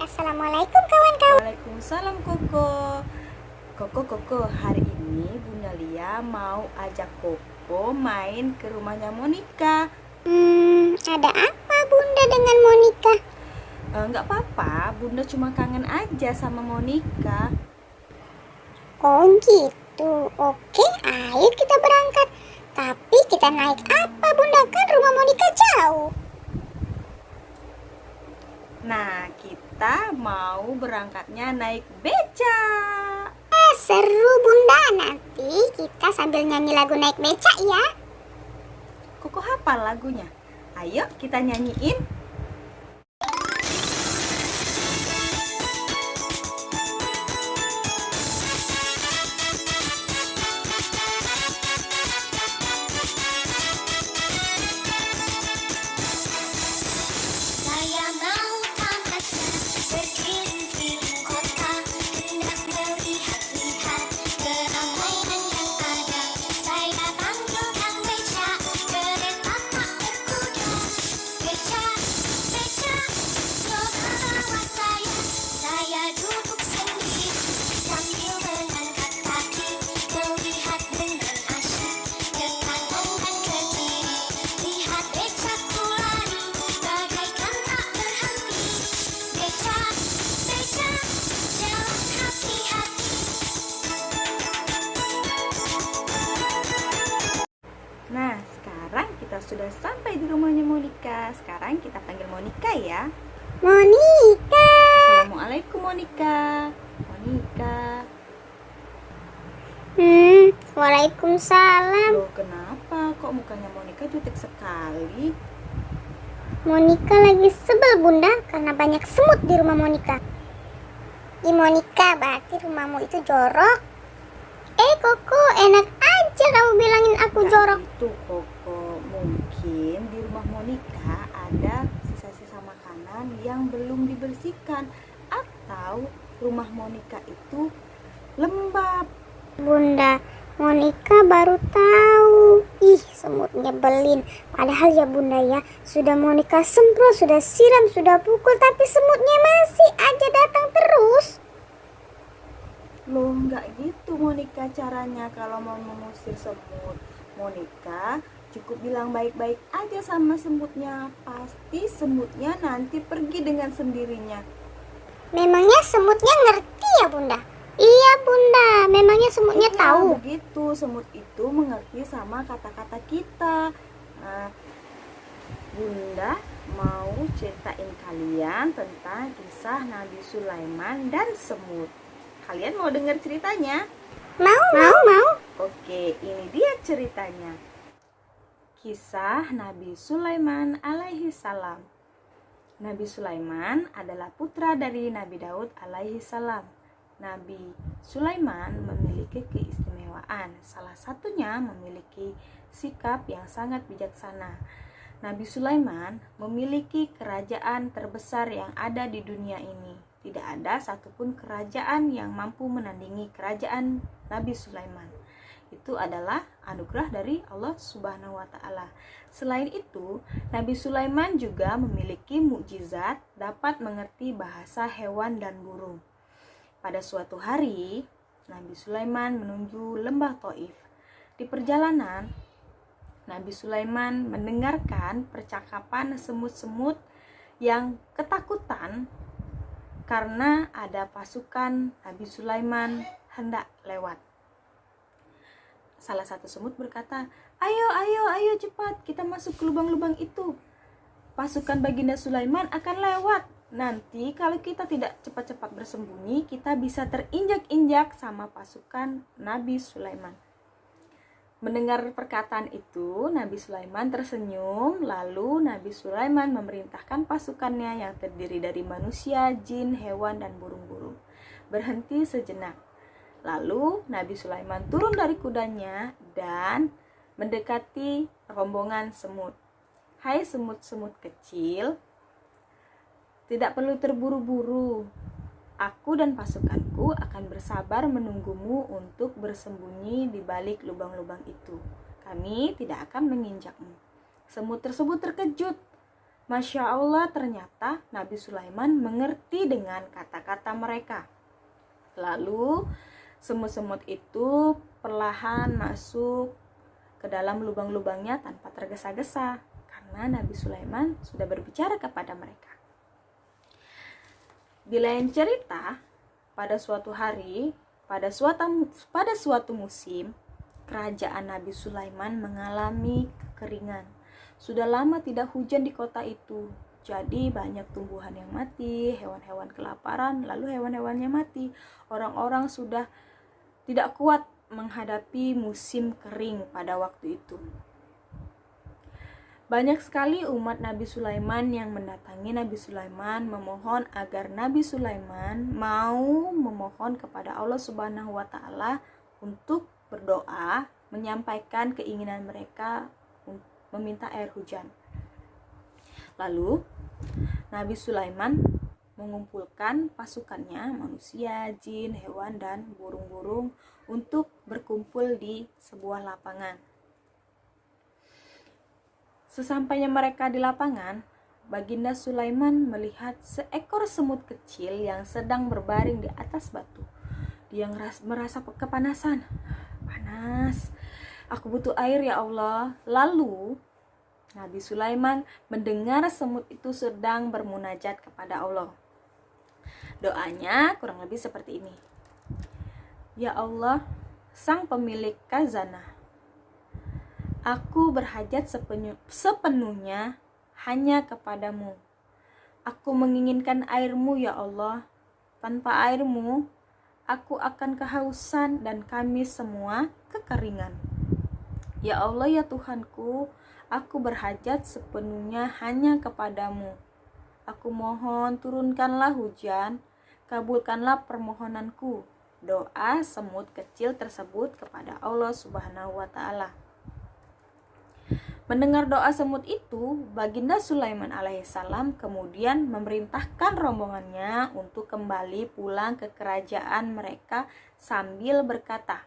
Assalamualaikum kawan-kawan. Waalaikumsalam Koko. Koko, hari ini Bunda Lia mau ajak Koko main ke rumahnya Monica. Ada apa Bunda dengan Monica? Nggak apa-apa, Bunda cuma kangen aja sama Monica. Oh gitu, oke, ayo kita berangkat. Tapi kita naik apa Bunda? Kan rumah Monica jauh. Nah, kita mau berangkatnya naik beca. Seru Bunda, nanti kita sambil nyanyi lagu naik beca ya. Koko hafal lagunya. Ayo kita nyanyiin. Nah, sekarang kita sudah sampai di rumahnya Monica. Sekarang kita panggil Monica ya. Monica. Assalamualaikum Monica. Monica. Waalaikumsalam. Loh, kenapa? Kok mukanya Monica jutek sekali? Monica lagi sebel Bunda karena banyak semut di rumah Monica. Monica, berarti rumahmu itu jorok. Koko, enak aja kamu bilangin aku jorok. Itu Koko, mungkin di rumah Monica ada sisa-sisa makanan yang belum dibersihkan, atau rumah Monica itu lembab. Bunda, Monica baru tahu. Semut nyebelin. Padahal ya Bunda ya, sudah Monica semprot, sudah siram, sudah pukul, tapi semutnya masih aja datang terus. Loh, nggak gitu Monica caranya kalau mau mengusir semut. Monica cukup bilang baik-baik aja sama semutnya. Pasti semutnya nanti pergi dengan sendirinya. Memangnya semutnya ngerti ya Bunda? Iya Bunda, memangnya semutnya tahu. Begitu, semut itu mengerti sama kata-kata kita. Nah, Bunda mau ceritain kalian tentang kisah Nabi Sulaiman dan semut. Kalian mau dengar ceritanya? Mau. Oke, ini dia ceritanya. Kisah Nabi Sulaiman alaihi salam. Nabi Sulaiman adalah putra dari Nabi Daud alaihi salam. Nabi Sulaiman memiliki keistimewaan, salah satunya memiliki sikap yang sangat bijaksana. Nabi Sulaiman memiliki kerajaan terbesar yang ada di dunia ini. Tidak ada satupun kerajaan yang mampu menandingi kerajaan Nabi Sulaiman. Itu adalah anugerah dari Allah Subhanahu wa Ta'ala. Selain itu, Nabi Sulaiman juga memiliki mukjizat dapat mengerti bahasa hewan dan burung. Pada suatu hari, Nabi Sulaiman menuju lembah Thaif. Di perjalanan, Nabi Sulaiman mendengarkan percakapan semut-semut yang ketakutan karena ada pasukan Nabi Sulaiman hendak lewat. Salah satu semut berkata, ayo cepat, kita masuk ke lubang-lubang itu. Pasukan Baginda Sulaiman akan lewat. Nanti kalau kita tidak cepat-cepat bersembunyi, kita bisa terinjak-injak sama pasukan Nabi Sulaiman. Mendengar perkataan itu, Nabi Sulaiman tersenyum. Lalu Nabi Sulaiman memerintahkan pasukannya yang terdiri dari manusia, jin, hewan, dan burung-burung berhenti sejenak. Lalu Nabi Sulaiman turun dari kudanya dan mendekati rombongan semut. Hai semut-semut kecil, tidak perlu terburu-buru. Aku dan pasukanku akan bersabar menunggumu untuk bersembunyi di balik lubang-lubang itu. Kami tidak akan menginjakmu. Semut tersebut terkejut. Masya Allah, ternyata Nabi Sulaiman mengerti dengan kata-kata mereka. Lalu semut-semut itu perlahan masuk ke dalam lubang-lubangnya tanpa tergesa-gesa, karena Nabi Sulaiman sudah berbicara kepada mereka. Di lain cerita, pada suatu hari, pada suatu musim, kerajaan Nabi Sulaiman mengalami kekeringan. Sudah lama tidak hujan di kota itu, jadi banyak tumbuhan yang mati, hewan-hewan kelaparan, lalu hewan-hewannya mati. Orang-orang sudah tidak kuat menghadapi musim kering pada waktu itu. Banyak sekali umat Nabi Sulaiman yang mendatangi Nabi Sulaiman memohon agar Nabi Sulaiman mau memohon kepada Allah Subhanahu wa Ta'ala untuk berdoa, menyampaikan keinginan mereka meminta air hujan. Lalu Nabi Sulaiman mengumpulkan pasukannya, manusia, jin, hewan, dan burung-burung untuk berkumpul di sebuah lapangan. Sesampainya mereka di lapangan, Baginda Sulaiman melihat seekor semut kecil yang sedang berbaring di atas batu. Dia merasa kepanasan. Panas, aku butuh air ya Allah. Lalu Nabi Sulaiman mendengar semut itu sedang bermunajat kepada Allah. Doanya kurang lebih seperti ini. Ya Allah, Sang pemilik khazanah, aku berhajat sepenuhnya hanya kepadamu. Aku menginginkan airmu ya Allah. Tanpa airmu, aku akan kehausan dan kami semua kekeringan. Ya Allah ya Tuhanku, aku berhajat sepenuhnya hanya kepadamu. Aku mohon turunkanlah hujan, kabulkanlah permohonanku. Doa semut kecil tersebut kepada Allah Subhanahu wa Ta'ala. Mendengar doa semut itu, Baginda Sulaiman alaihissalam kemudian memerintahkan rombongannya untuk kembali pulang ke kerajaan mereka sambil berkata,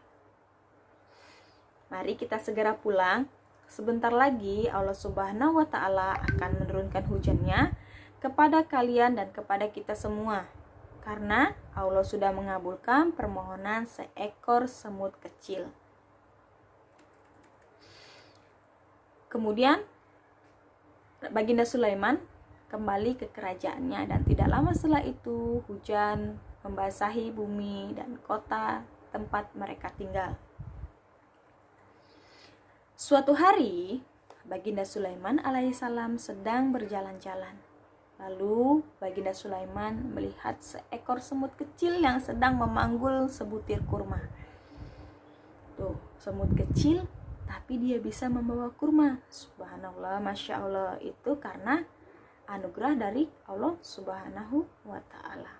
mari kita segera pulang. Sebentar lagi Allah Subhanahu wa Ta'ala akan menurunkan hujannya kepada kalian dan kepada kita semua, karena Allah sudah mengabulkan permohonan seekor semut kecil. Kemudian Baginda Sulaiman kembali ke kerajaannya, dan tidak lama setelah itu hujan membasahi bumi dan kota tempat mereka tinggal. Suatu hari Baginda Sulaiman alaihissalam sedang berjalan-jalan. Lalu Baginda Sulaiman melihat seekor semut kecil yang sedang memanggul sebutir kurma. Tuh, semut kecil tapi dia bisa membawa kurma. Subhanallah, Masya Allah. Itu karena anugerah dari Allah Subhanahu wa Ta'ala.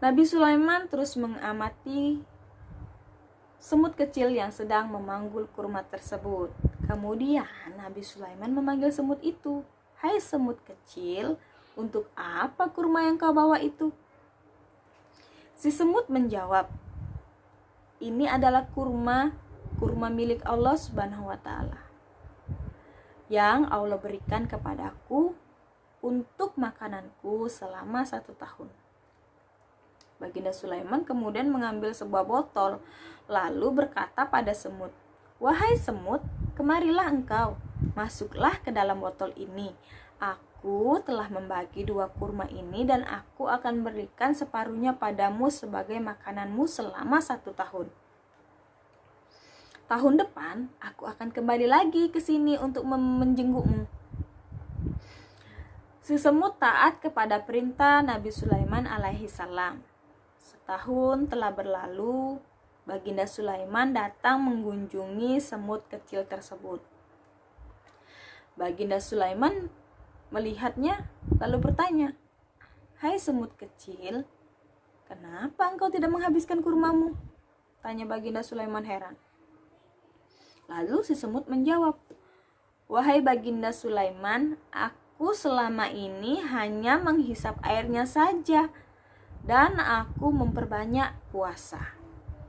Nabi Sulaiman terus mengamati semut kecil yang sedang memanggul kurma tersebut. Kemudian Nabi Sulaiman memanggil semut itu. Hai semut kecil, untuk apa kurma yang kau bawa itu? Si semut menjawab, ini adalah kurma milik Allah Subhanahu wa Ta'ala yang Allah berikan kepadaku untuk makananku selama 1 tahun. Baginda Sulaiman kemudian mengambil sebuah botol, lalu berkata pada semut, wahai semut, kemarilah engkau, masuklah ke dalam botol ini. Aku telah membagi 2 kurma ini dan aku akan berikan separuhnya padamu sebagai makananmu selama 1 tahun. Tahun depan aku akan kembali lagi ke sini untuk menjengukmu. Si semut taat kepada perintah Nabi Sulaiman alaihissalam. Setahun telah berlalu, Baginda Sulaiman datang mengunjungi semut kecil tersebut. Baginda Sulaiman melihatnya lalu bertanya, hai semut kecil, kenapa engkau tidak menghabiskan kurmamu? Tanya Baginda Sulaiman heran. Lalu si semut menjawab, wahai Baginda Sulaiman, aku selama ini hanya menghisap airnya saja dan aku memperbanyak puasa.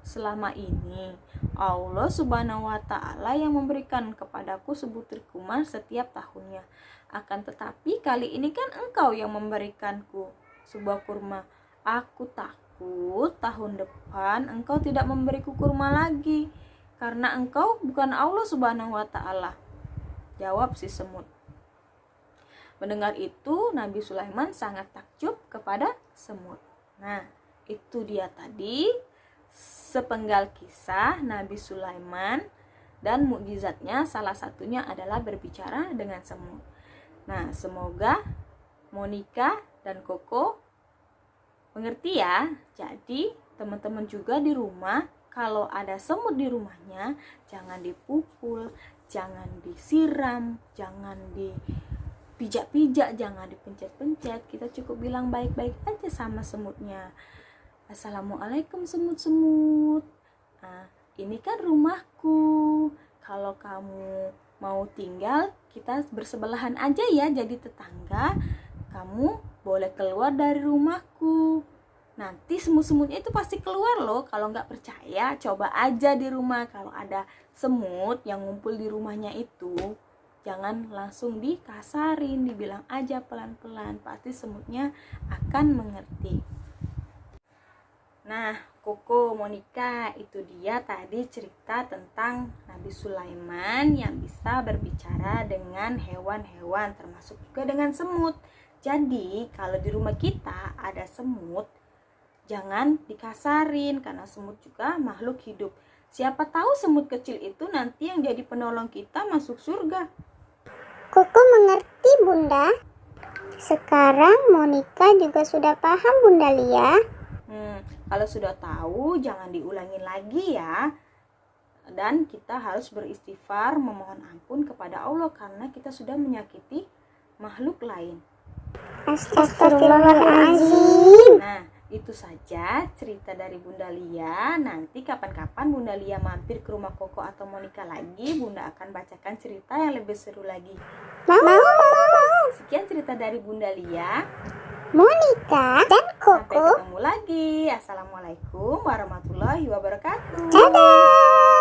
Selama ini Allah Subhanahu wa Ta'ala yang memberikan kepadaku sebutir kurma setiap tahunnya. Akan tetapi kali ini kan engkau yang memberikanku sebuah kurma. Aku takut tahun depan engkau tidak memberiku kurma lagi, karena engkau bukan Allah Subhanahu wa Ta'ala. Jawab si semut. Mendengar itu, Nabi Sulaiman sangat takjub kepada semut. Nah, itu dia tadi sepenggal kisah Nabi Sulaiman, dan mukjizatnya salah satunya adalah berbicara dengan semut. Nah, semoga Monica dan Koko mengerti ya. Jadi, teman-teman juga di rumah kalau ada semut di rumahnya, jangan dipukul, jangan disiram, jangan dipijak-pijak, jangan dipencet-pencet. Kita cukup bilang baik-baik aja sama semutnya. Assalamualaikum semut-semut. Nah, ini kan rumahku. Kalau kamu mau tinggal, kita bersebelahan aja ya jadi tetangga. Kamu boleh keluar dari rumahku. Nanti semut-semutnya itu pasti keluar loh. Kalau nggak percaya, coba aja di rumah. Kalau ada semut yang ngumpul di rumahnya itu, jangan langsung dikasarin, dibilang aja pelan-pelan. Pasti semutnya akan mengerti. Nah, Koko, Monica, itu dia tadi cerita tentang Nabi Sulaiman yang bisa berbicara dengan hewan-hewan, termasuk juga dengan semut. Jadi, kalau di rumah kita ada semut, jangan dikasarin, karena semut juga makhluk hidup. Siapa tahu semut kecil itu nanti yang jadi penolong kita masuk surga. Koko mengerti, Bunda. Sekarang Monica juga sudah paham, Bunda Lia. Kalau sudah tahu, jangan diulangi lagi ya. Dan kita harus beristighfar, memohon ampun kepada Allah karena kita sudah menyakiti makhluk lain. Astagfirullahaladzim. Nah, itu saja cerita dari Bunda Lia. Nanti kapan-kapan Bunda Lia mampir ke rumah Koko atau Monica lagi, Bunda akan bacakan cerita yang lebih seru lagi. Mau. Sekian cerita dari Bunda Lia, Monica dan sampai Koko. ketemu lagi. Assalamualaikum warahmatullahi wabarakatuh. Dadah.